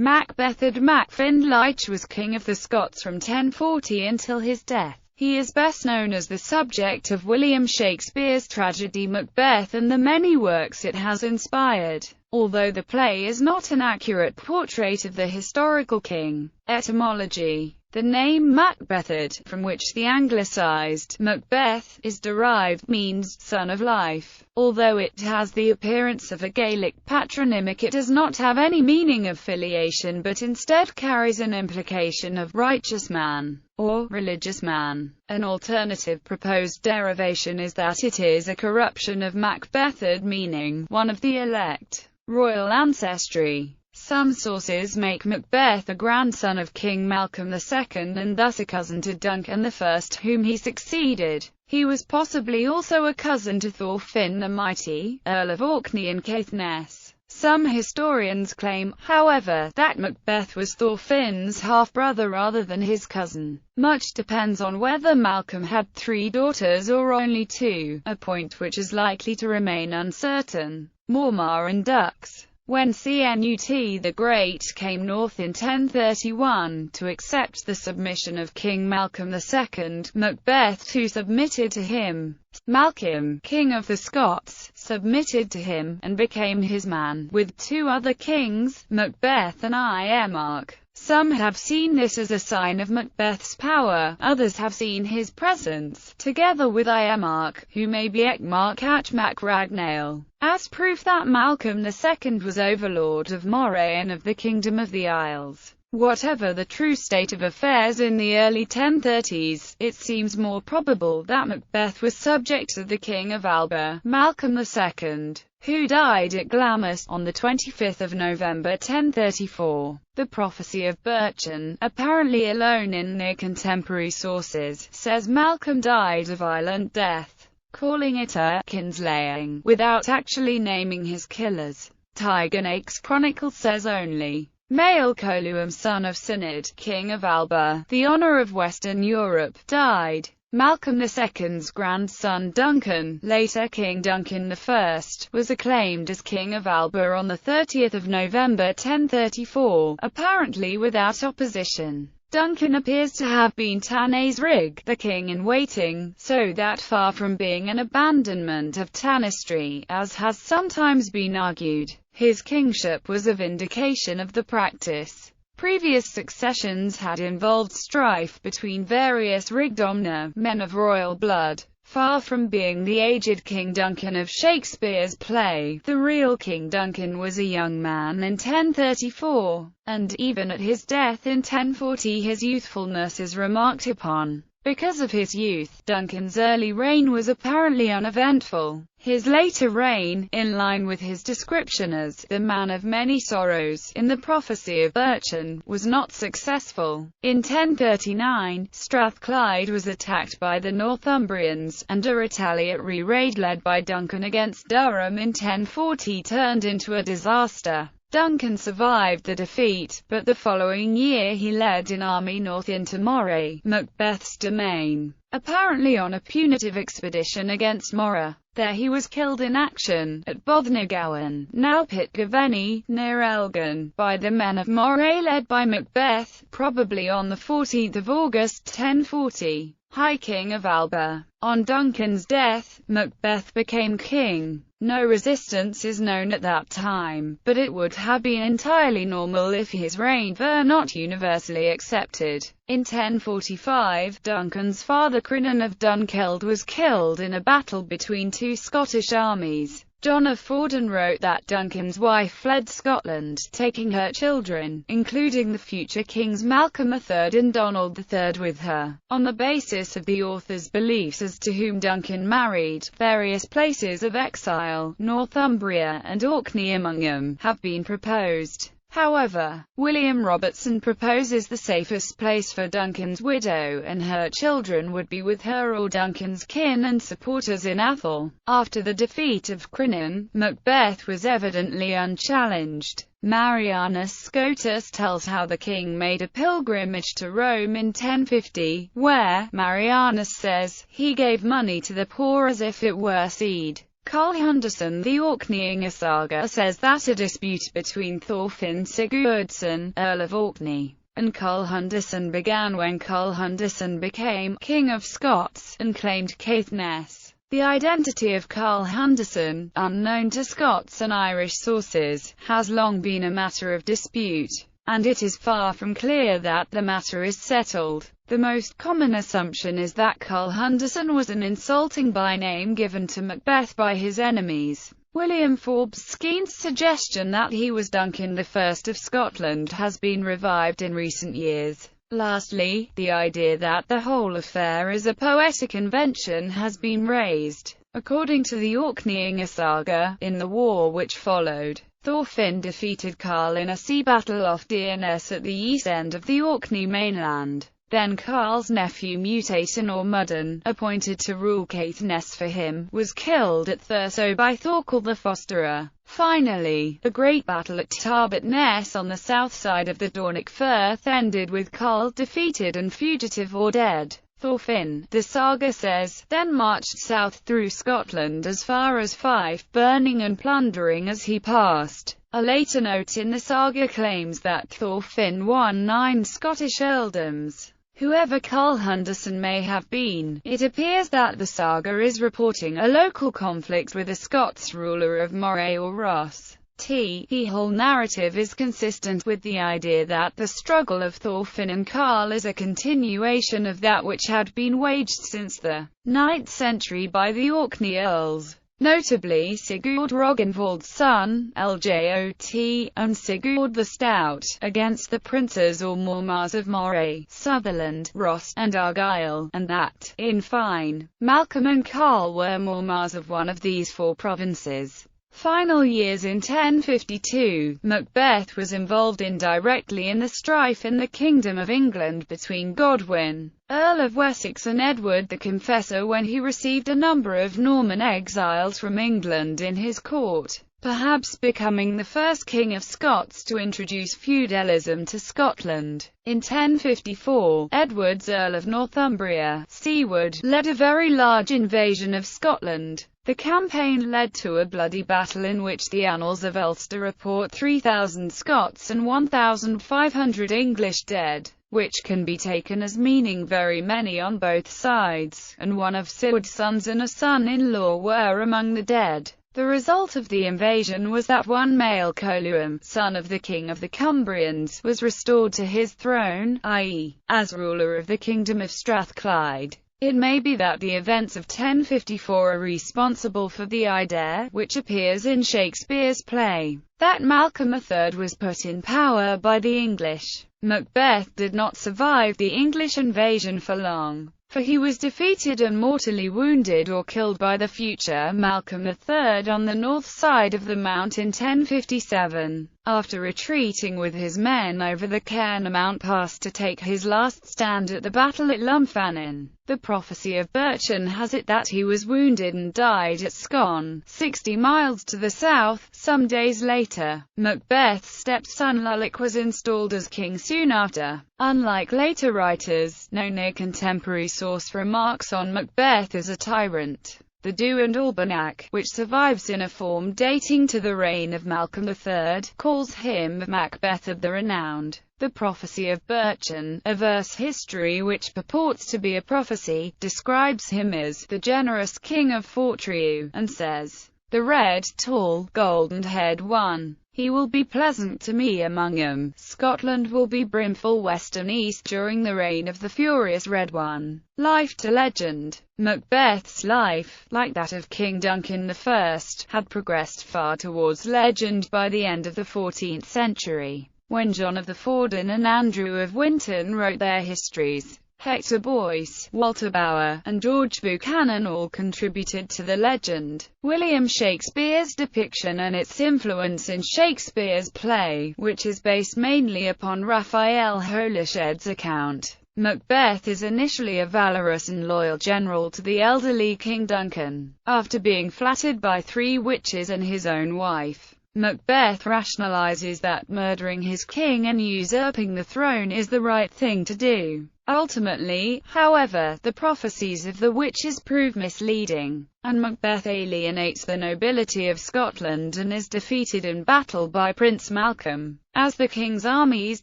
Macbeth Mac Findlaich was king of the Scots from 1040 until his death. He is best known as the subject of William Shakespeare's tragedy Macbeth and the many works it has inspired. Although the play is not an accurate portrait of the historical king. Etymology. The name Macbethad, from which the anglicized Macbeth is derived, means son of life. Although it has the appearance of a Gaelic patronymic, it does not have any meaning of filiation but instead carries an implication of righteous man or religious man. An alternative proposed derivation is that it is a corruption of Macbethad, meaning one of the elect. Royal ancestry. Some sources make Macbeth a grandson of King Malcolm II and thus a cousin to Duncan I, whom he succeeded. He was possibly also a cousin to Thorfinn the Mighty, Earl of Orkney and Caithness. Some historians claim, however, that Macbeth was Thorfinn's half-brother rather than his cousin. Much depends on whether Malcolm had 3 daughters or only 2, a point which is likely to remain uncertain. Mormar and Dux. When Cnut the Great came north in 1031 to accept the submission of King Malcolm II, Macbeth too submitted to him. Malcolm, king of the Scots, submitted to him, and became his man, with 2 other kings, Macbeth and Iarmach. Some have seen this as a sign of Macbeth's power, others have seen his presence, together with Iarmach, who may be Ecmarc at Mac Ragnail, as proof that Malcolm II was overlord of Moray and of the Kingdom of the Isles. Whatever the true state of affairs in the early 1030s, it seems more probable that Macbeth was subject to the King of Alba, Malcolm II, who died at Glamis on the 25th of November 1034. The prophecy of Berchan, apparently alone in near contemporary sources, says Malcolm died a violent death, calling it a kinslaying, without actually naming his killers. Tigernach's Chronicle says only, Maelcoluum son of Synod, king of Alba, the honour of Western Europe, died. Malcolm II's grandson Duncan, later King Duncan I, was acclaimed as King of Alba on the 30th of November 1034, apparently without opposition. Duncan appears to have been Tanais-Rig, the king-in-waiting, so that far from being an abandonment of tanistry, as has sometimes been argued, his kingship was a vindication of the practice. Previous successions had involved strife between various Rigdomna, men of royal blood. Far from being the aged King Duncan of Shakespeare's play, the real King Duncan was a young man in 1034, and even at his death in 1040 his youthfulness is remarked upon. Because of his youth, Duncan's early reign was apparently uneventful. His later reign, in line with his description as the man of many sorrows in the prophecy of Berchan, was not successful. In 1039, Strathclyde was attacked by the Northumbrians, and a retaliatory raid led by Duncan against Durham in 1040 turned into a disaster. Duncan survived the defeat, but the following year he led an army north into Moray, Macbeth's domain, apparently on a punitive expedition against Moray. There he was killed in action, at Bothnagowan, now Pitcavenny, near Elgin, by the men of Moray led by Macbeth, probably on the 14th of August 1040. High King of Alba. On Duncan's death, Macbeth became king. No resistance is known at that time, but it would have been entirely normal if his reign were not universally accepted. In 1045, Duncan's father Crinan of Dunkeld was killed in a battle between 2 Scottish armies. John of Fordun wrote that Duncan's wife fled Scotland, taking her children, including the future kings Malcolm III and Donald III with her. On the basis of the author's beliefs as to whom Duncan married, various places of exile, Northumbria and Orkney among them, have been proposed. However, William Robertson proposes the safest place for Duncan's widow and her children would be with her or Duncan's kin and supporters in Athol. After the defeat of Crinan, Macbeth was evidently unchallenged. Marianus Scotus tells how the king made a pilgrimage to Rome in 1050, where, Marianus says, he gave money to the poor as if it were seed. Carl Hunderson, The Orkneyinga Saga, says that a dispute between Thorfinn Sigurdsson, Earl of Orkney, and Carl Hunderson began when Carl Hunderson became King of Scots, and claimed Caithness. The identity of Carl Hunderson, unknown to Scots and Irish sources, has long been a matter of dispute, and it is far from clear that the matter is settled. The most common assumption is that Carl Hunderson was an insulting byname given to Macbeth by his enemies. William Forbes Skene's suggestion that he was Duncan I of Scotland has been revived in recent years. Lastly, the idea that the whole affair is a poetic invention has been raised. According to the Orkneyinga Saga, in the war which followed, Thorfinn defeated Carl in a sea battle off Deerness at the east end of the Orkney mainland. Then Carl's nephew Mutaton or Muddin, appointed to rule Caithness for him, was killed at Thurso by Thorkel the Fosterer. Finally, the great battle at Tarbot Ness on the south side of the Dornoch Firth ended with Carl defeated and fugitive or dead. Thorfinn, the saga says, then marched south through Scotland as far as Fife, burning and plundering as he passed. A later note in the saga claims that Thorfinn won 9 Scottish earldoms. Whoever Carl Hunderson may have been, it appears that the saga is reporting a local conflict with a Scots ruler of Moray or Ross. The whole narrative is consistent with the idea that the struggle of Thorfinn and Carl is a continuation of that which had been waged since the 9th century by the Orkney earls, notably Sigurd Rognvald's son, Ljot, and Sigurd the Stout, against the princes or Mormars of Moray, Sutherland, Ross, and Argyll, and that, in fine, Malcolm and Carl were Mormars of one of these 4 provinces. Final years. In 1052, Macbeth was involved indirectly in the strife in the Kingdom of England between Godwin, Earl of Wessex, and Edward the Confessor when he received a number of Norman exiles from England in his court, perhaps becoming the first King of Scots to introduce feudalism to Scotland. In 1054, Edward's Earl of Northumbria, Siward, led a very large invasion of Scotland. The campaign led to a bloody battle in which the annals of Ulster report 3,000 Scots and 1,500 English dead, which can be taken as meaning very many on both sides, and one of Siward's sons and a son-in-law were among the dead. The result of the invasion was that one male Coluim, son of the king of the Cumbrians, was restored to his throne, i.e., as ruler of the kingdom of Strathclyde. It may be that the events of 1054 are responsible for the idea, which appears in Shakespeare's play, that Malcolm III was put in power by the English. Macbeth did not survive the English invasion for long, for he was defeated and mortally wounded or killed by the future Malcolm III on the north side of the Mount in 1057, after retreating with his men over the Caernamount Pass to take his last stand at the battle at Lumfannin. The prophecy of Berchan has it that he was wounded and died at Scone, 60 miles to the south. Some days later, Macbeth's stepson Lullick was installed as king soon after. Unlike later writers, no near-contemporary source remarks on Macbeth as a tyrant. The Dew and Almanac, which survives in a form dating to the reign of Malcolm III, calls him Macbeth of the Renowned. The prophecy of Berchan, a verse history which purports to be a prophecy, describes him as the generous king of Fortriu, and says, "The red, tall, golden-haired one. He will be pleasant to me among 'em. Scotland will be brimful west and east during the reign of the furious Red One." Life to legend. Macbeth's life, like that of King Duncan I, had progressed far towards legend by the end of the 14th century, when John of the Forden and Andrew of Winton wrote their histories. Hector Boyce, Walter Bower, and George Buchanan all contributed to the legend. William Shakespeare's depiction and its influence in Shakespeare's play, which is based mainly upon Raphael Holished's account. Macbeth is initially a valorous and loyal general to the elderly King Duncan. After being flattered by 3 witches and his own wife, Macbeth rationalizes that murdering his king and usurping the throne is the right thing to do. Ultimately, however, the prophecies of the witches prove misleading, and Macbeth alienates the nobility of Scotland and is defeated in battle by Prince Malcolm. As the king's armies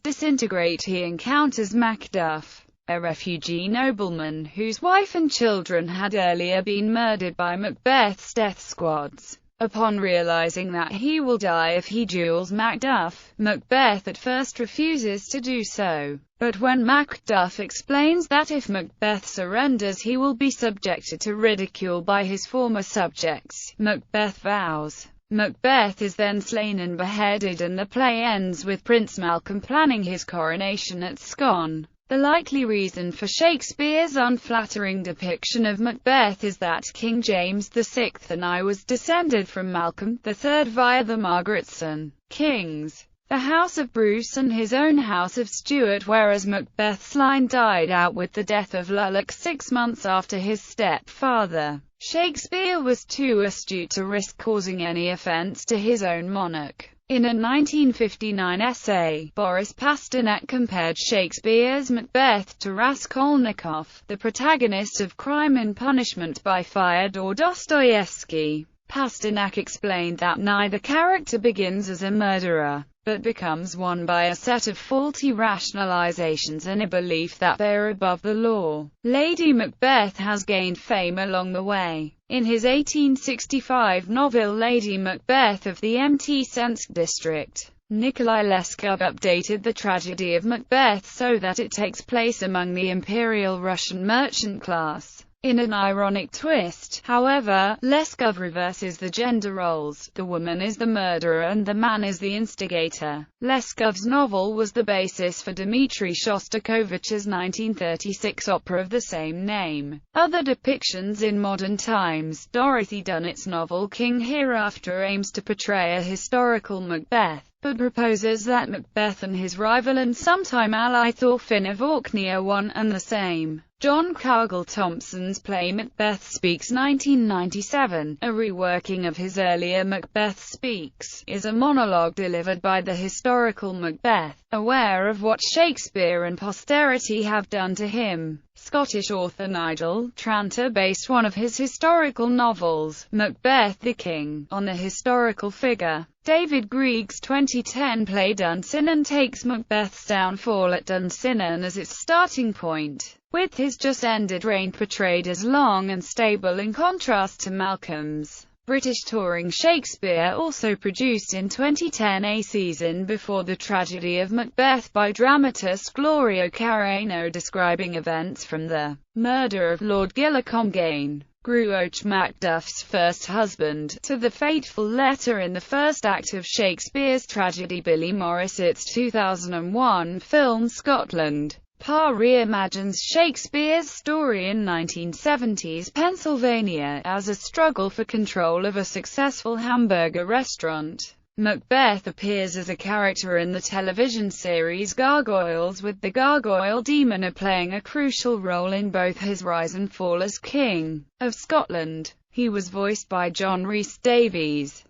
disintegrate, he encounters Macduff, a refugee nobleman whose wife and children had earlier been murdered by Macbeth's death squads. Upon realizing that he will die if he duels Macduff, Macbeth at first refuses to do so. But when Macduff explains that if Macbeth surrenders he will be subjected to ridicule by his former subjects, Macbeth vows. Macbeth is then slain and beheaded, and the play ends with Prince Malcolm planning his coronation at Scone. The likely reason for Shakespeare's unflattering depiction of Macbeth is that King James VI and I was descended from Malcolm III via the Margaretson kings, the House of Bruce and his own House of Stuart, whereas Macbeth's line died out with the death of Lulloch 6 months after his stepfather. Shakespeare was too astute to risk causing any offence to his own monarch. In a 1959 essay, Boris Pasternak compared Shakespeare's Macbeth to Raskolnikov, the protagonist of Crime and Punishment by Fyodor Dostoevsky. Pasternak explained that neither character begins as a murderer, but becomes one by a set of faulty rationalizations and a belief that they are above the law. Lady Macbeth has gained fame along the way. In his 1865 novel Lady Macbeth of the Mtsensk district, Nikolai Leskov updated the tragedy of Macbeth so that it takes place among the Imperial Russian merchant class. In an ironic twist, however, Leskov reverses the gender roles. The woman is the murderer and the man is the instigator. Leskov's novel was the basis for Dmitri Shostakovich's 1936 opera of the same name. Other depictions in modern times. Dorothy Dunnett's novel King Hereafter aims to portray a historical Macbeth, but proposes that Macbeth and his rival and sometime ally Thorfinn of Orkney are one and the same. John Cargill Thompson's play Macbeth Speaks 1997, a reworking of his earlier Macbeth Speaks, is a monologue delivered by the historical Macbeth, aware of what Shakespeare and posterity have done to him. Scottish author Nigel Tranter based one of his historical novels, Macbeth the King, on the historical figure David Grieg's 2010 play Dunsinane takes Macbeth's downfall at Dunsinane as its starting point, with his just-ended reign portrayed as long and stable in contrast to Malcolm's. British touring Shakespeare also produced in 2010 A Season Before the Tragedy of Macbeth by dramatist Gloria Carreno, describing events from the murder of Lord Gillicomgane, Gruach Macduff's first husband, to the fateful letter in the first act of Shakespeare's tragedy Billy Morrissett's 2001 film Scotland. Parr reimagines Shakespeare's story in 1970s Pennsylvania as a struggle for control of a successful hamburger restaurant. Macbeth appears as a character in the television series Gargoyles, with the Gargoyle Demon playing a crucial role in both his rise and fall as King of Scotland. He was voiced by John Rhys Davies.